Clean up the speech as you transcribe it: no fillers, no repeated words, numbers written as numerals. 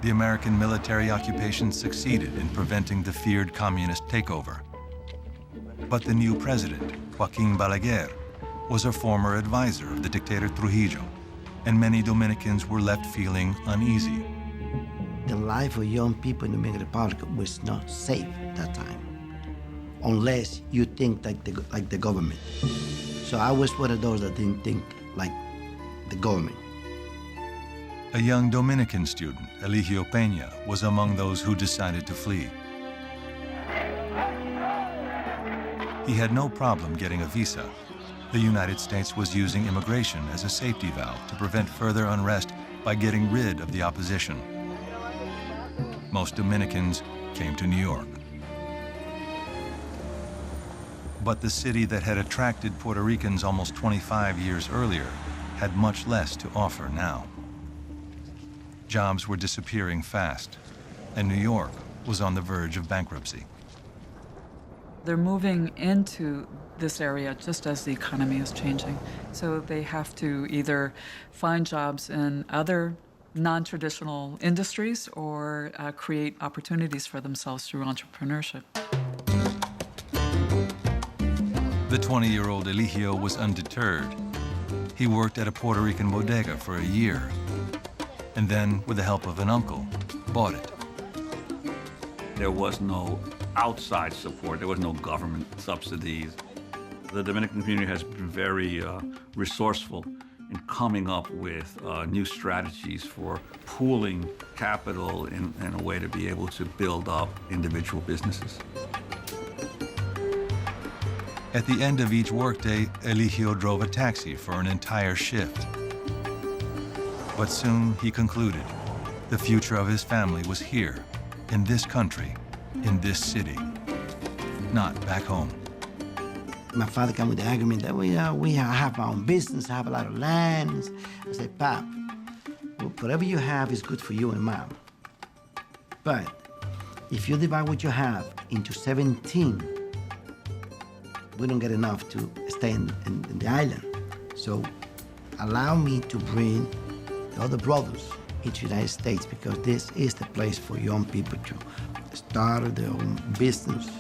the American military occupation succeeded in preventing the feared communist takeover. But the new president, Joaquín Balaguer, was a former advisor of the dictator Trujillo, and many Dominicans were left feeling uneasy. The life of young people in the Dominican Republic was not safe at that time, unless you think like the government. So I was one of those that didn't think like the government. A young Dominican student, Eligio Pena, was among those who decided to flee. He had no problem getting a visa. The United States was using immigration as a safety valve to prevent further unrest by getting rid of the opposition. Most Dominicans came to New York. But the city that had attracted Puerto Ricans almost 25 years earlier had much less to offer now. Jobs were disappearing fast, and New York was on the verge of bankruptcy. They're moving into this area just as the economy is changing. So they have to either find jobs in other non-traditional industries or create opportunities for themselves through entrepreneurship. The 20-year-old Eligio was undeterred. He worked at a Puerto Rican bodega for a year, and then, with the help of an uncle, bought it. There was no outside support. There was no government subsidies. The Dominican community has been very resourceful in coming up with new strategies for pooling capital in a way to be able to build up individual businesses. At the end of each workday, Eligio drove a taxi for an entire shift. But soon he concluded the future of his family was here, in this country, in this city, not back home. My father came with the argument that we have our own business, have a lot of land. I said, Pop, whatever you have is good for you and Mom. But if you divide what you have into 17, we don't get enough to stay in the island. So allow me to bring the other brothers into the United States, because this is the place for young people to start their own business.